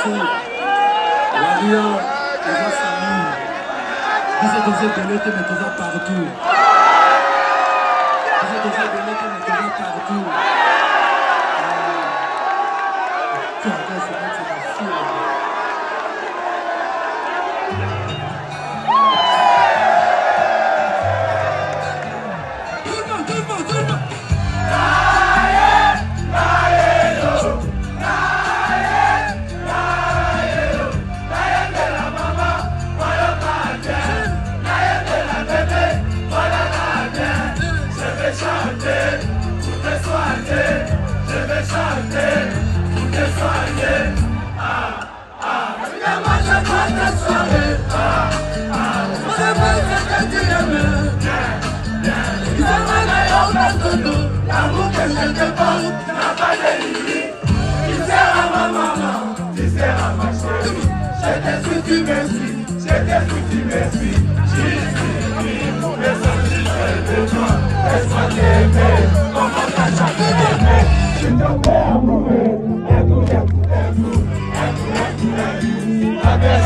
Merci. Waria, Toza Samy. Vous êtes osé Belete, mais Toza partout. Vous êtes osé Belete, mais Toza partout. Tu regardes, c'est ma fille. L'amour que je te porte n'a pas de limite. Tu seras ma maman, tu seras ma chérie. Je t'ai su, tu me suis, je t'ai su, tu me suis. Jésus, pour me sentir près de toi. Laisse-moi t'aimer, comment t'as jamais aimé. Je tombais amoureux, un coup, la belle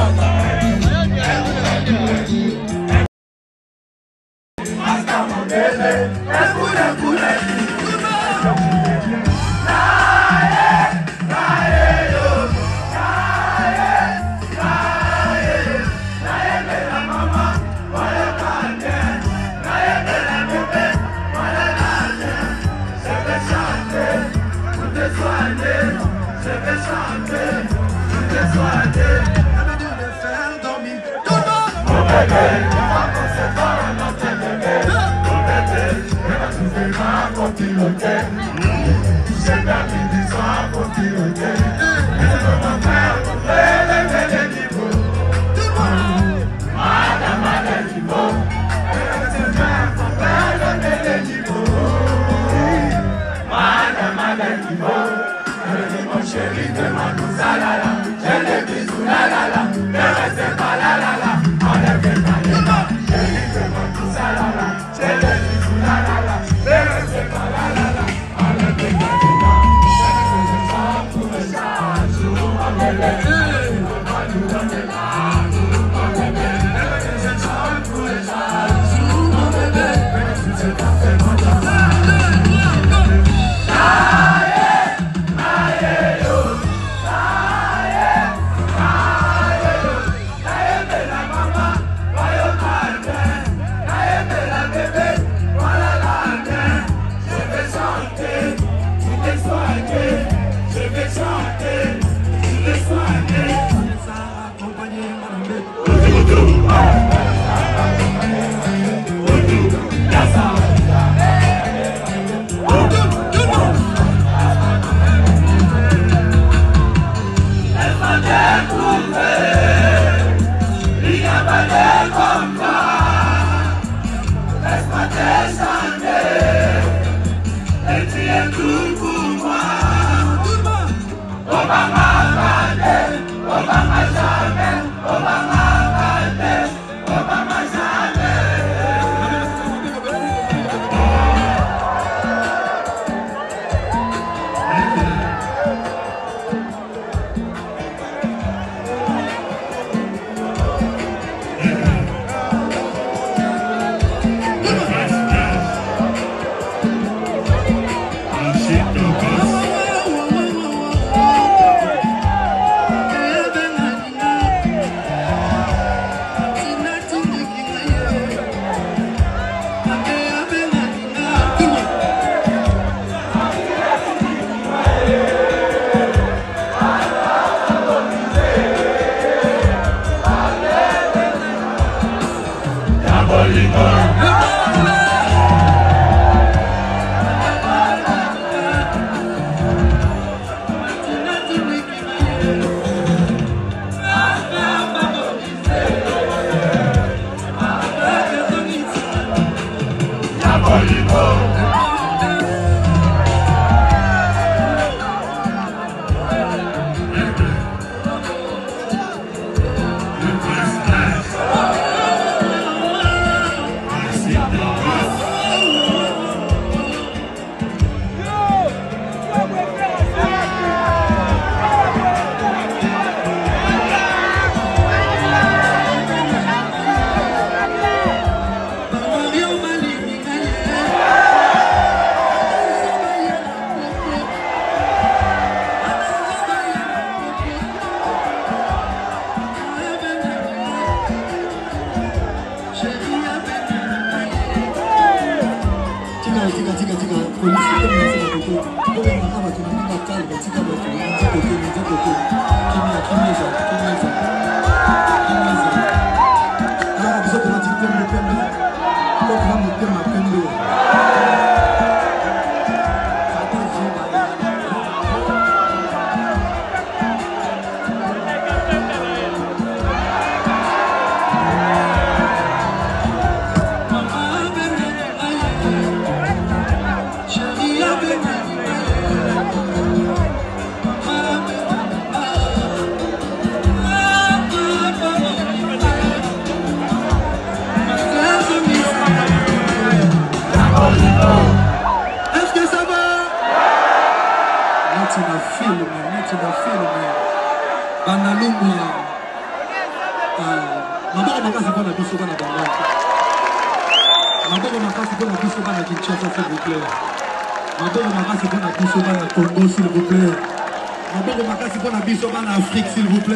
S'il vous plaît.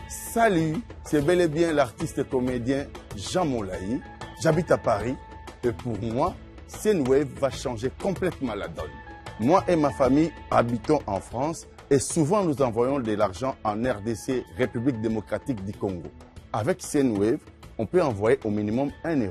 Salut, c'est bel et bien l'artiste et comédien Jean Moulaï. J'habite à Paris et pour moi, Senwave va changer complètement la donne. Moi et ma famille habitons en France et souvent nous envoyons de l'argent en RDC, République démocratique du Congo. Avec Senwave, on peut envoyer au minimum 1 €,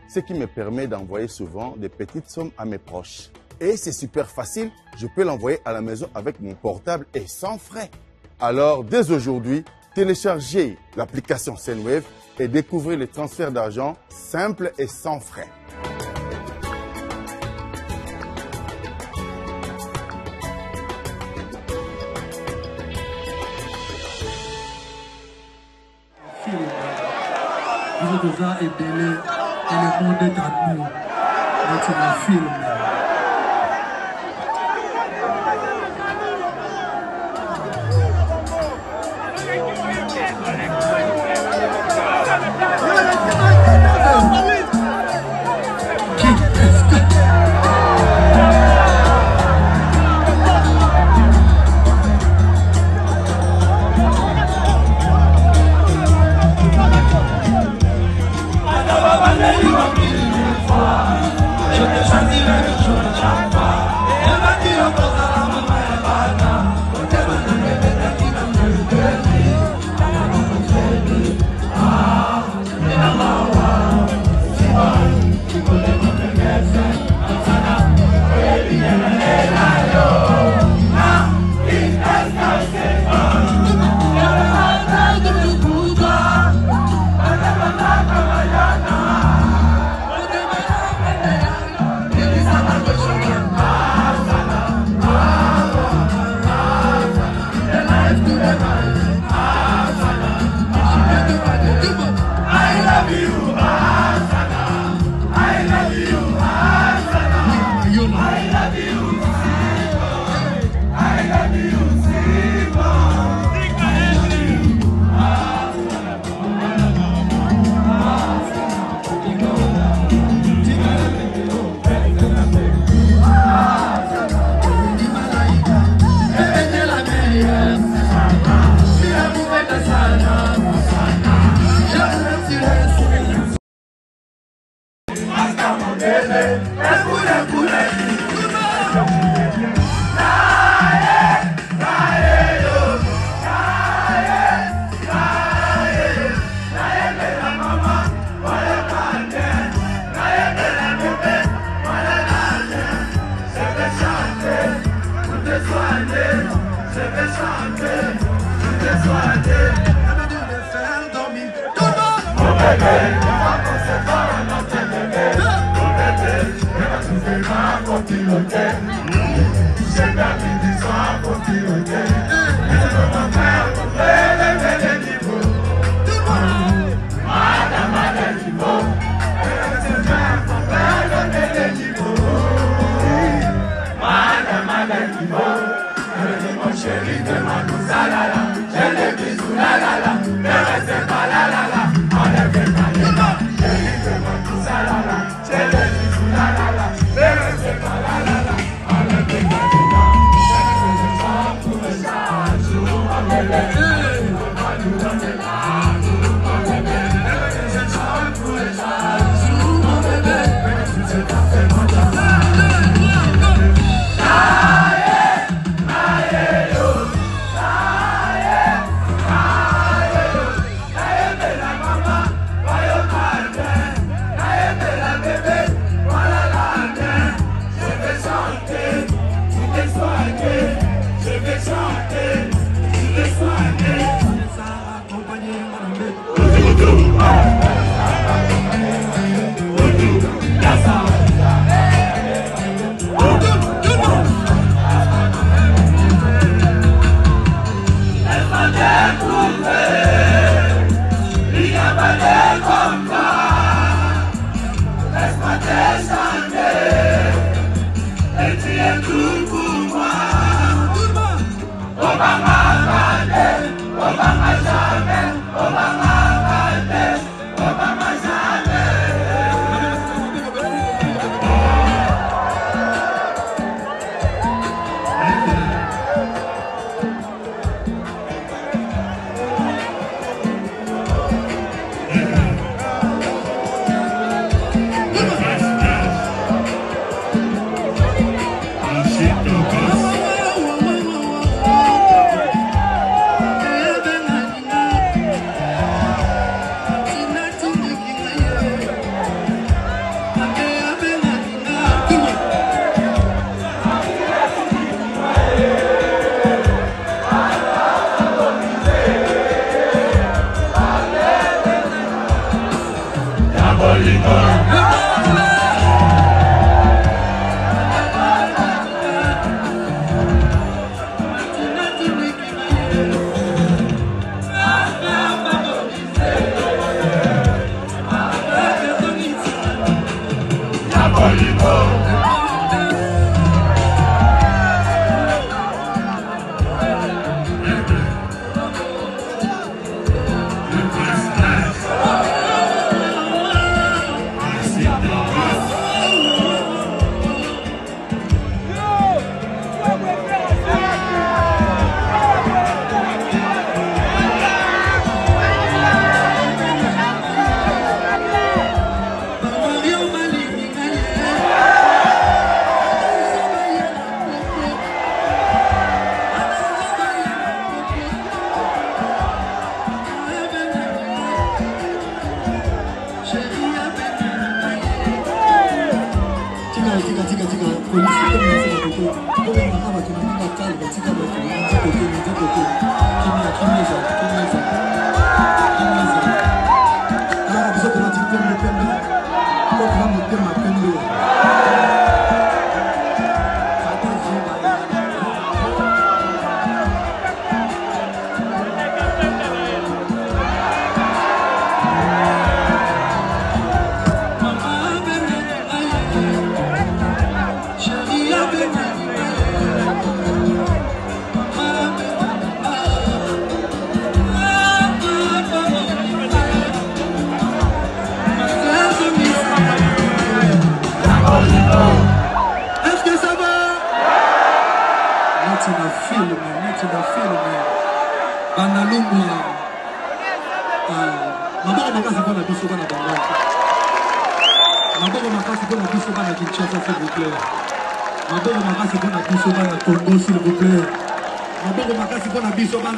ce qui me permet d'envoyer souvent des petites sommes à mes proches. Et c'est super facile, je peux l'envoyer à la maison avec mon portable et sans frais. Alors, dès aujourd'hui, téléchargez l'application Senwave et découvrez les transferts d'argent simples et sans frais. Vous êtes déjà ébélé et le monde est à nous. Mais tu me filmes.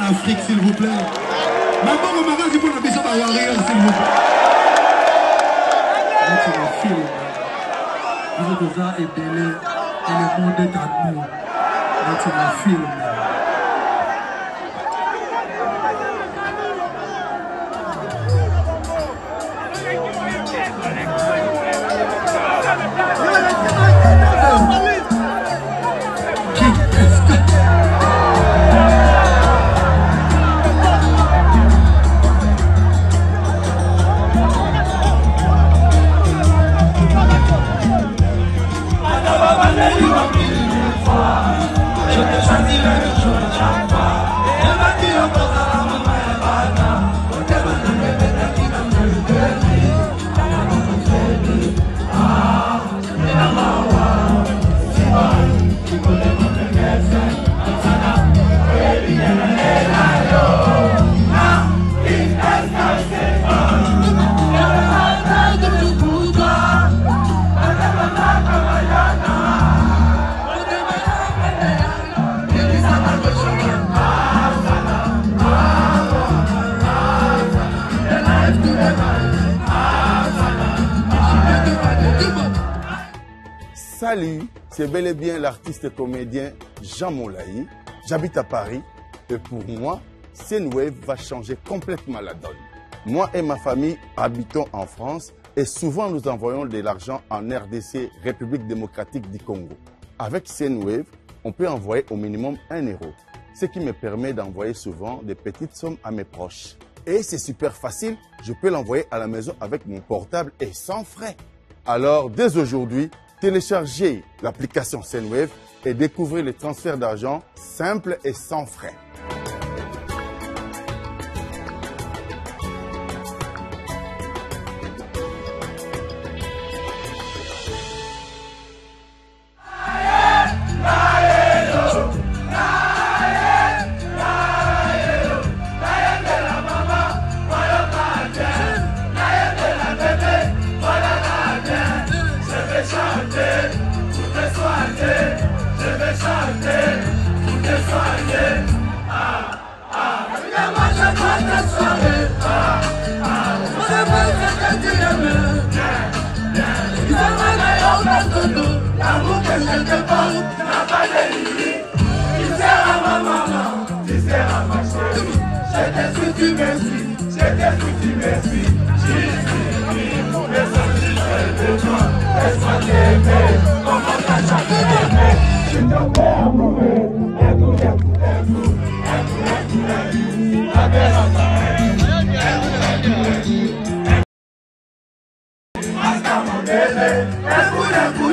Afrique, s'il vous plaît. Maman, magasin pour la mission à Yarrière, s'il vous plaît. Notre film, vous êtes déjà ébélé et le monde est à nous. Notre film. Salut, c'est bel et bien l'artiste et comédien Jean Moulayi. J'habite à Paris et pour moi, Senwave va changer complètement la donne. Moi et ma famille habitons en France et souvent nous envoyons de l'argent en RDC, République démocratique du Congo. Avec Senwave, on peut envoyer au minimum 1 €, ce qui me permet d'envoyer souvent des petites sommes à mes proches. Et c'est super facile, je peux l'envoyer à la maison avec mon portable et sans frais. Alors, dès aujourd'hui, téléchargez l'application Senwave et découvrez les transferts d'argent simples et sans frais. L'amour que je te porte n'a pas de limite. Tu seras ma maman, tu seras ma chérie. Je t'ai su, tu me suis, je t'ai su, tu me suis. Je suis pour de toi, laisse-moi t'aimer, comment t'as jamais aimé. Je suis tombé amoureux, un coup, la belle hasta mon bébé, un coup,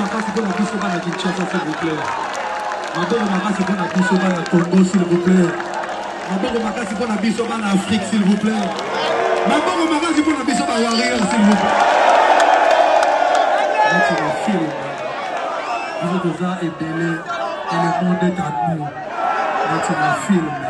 makasi pour la biso bana Kinshasa s'il vous plaît. Maboko makasi pour la biso bana Congo s'il vous plaît. Maboko makasi pour la biso bana Afrique s'il vous plaît. Maboko makasi pour la biso bana Warrior s'il vous plaît. Là tu me filmes. Vous êtes aux arts et belé et le monde est à nous. Là tu me filmes.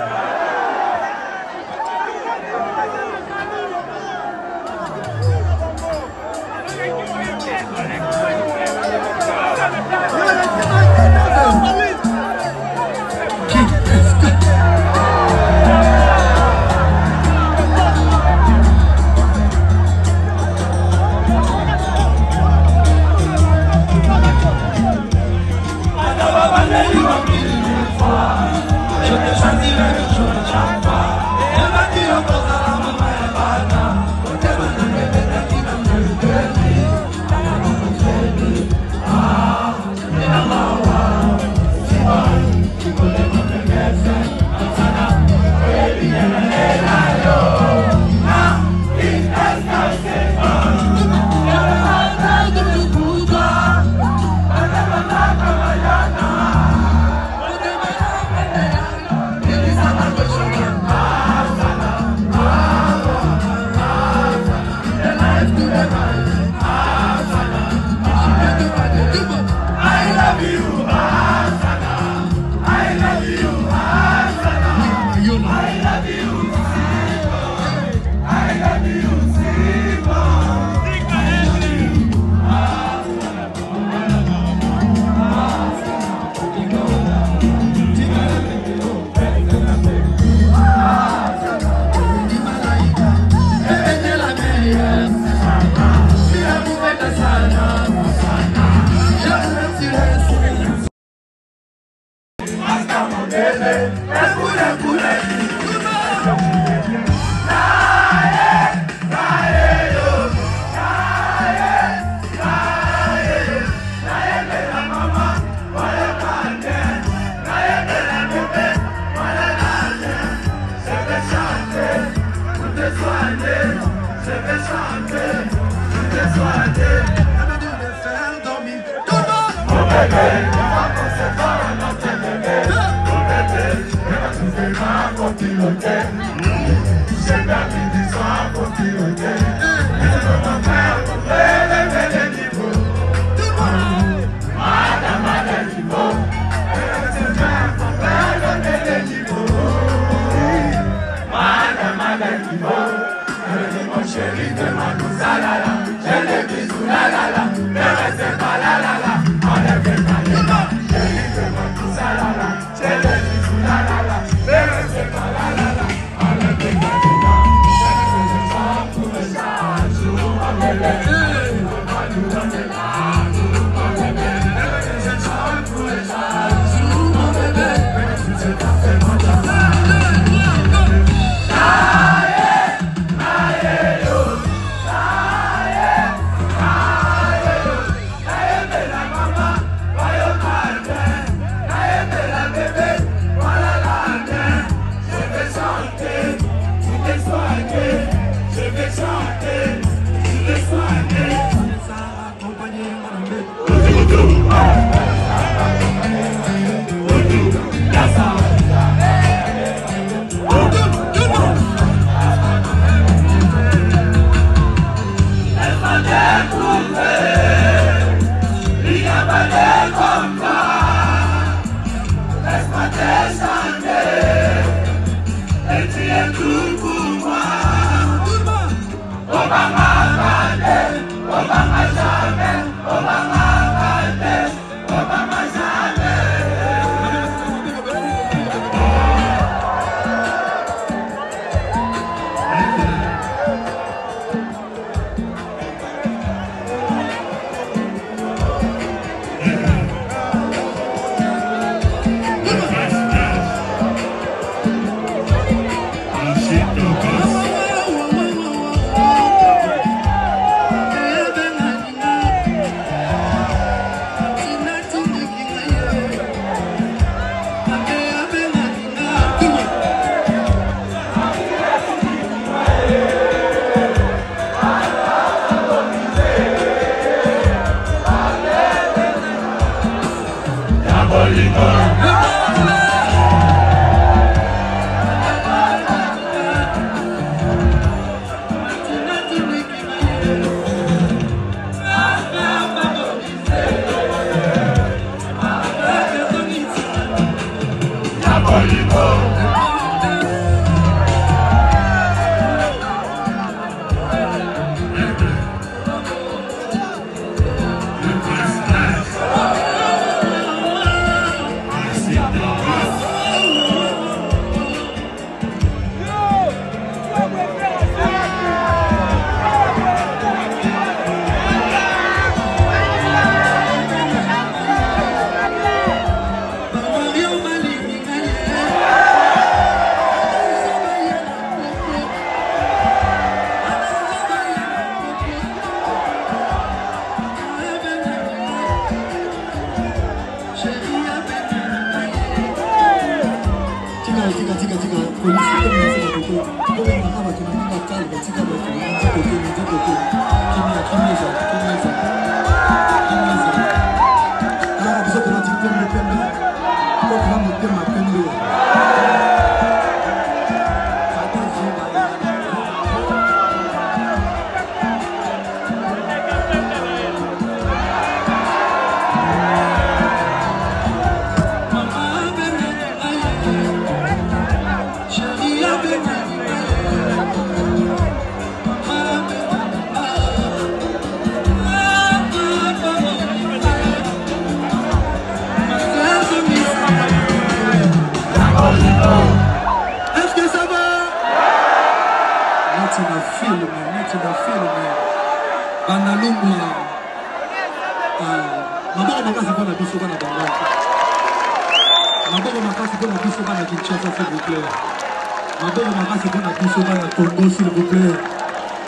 Congo, s'il vous plaît.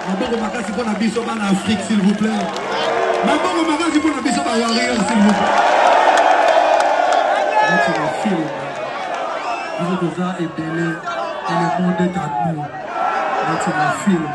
Maboko makasi pour la biso en Afrique, s'il vous plaît. Maboko makasi pour la biso en Warrior, s'il vous plaît. Notre film, vous êtes déjà ébélé et le monde est à nous. Notre film.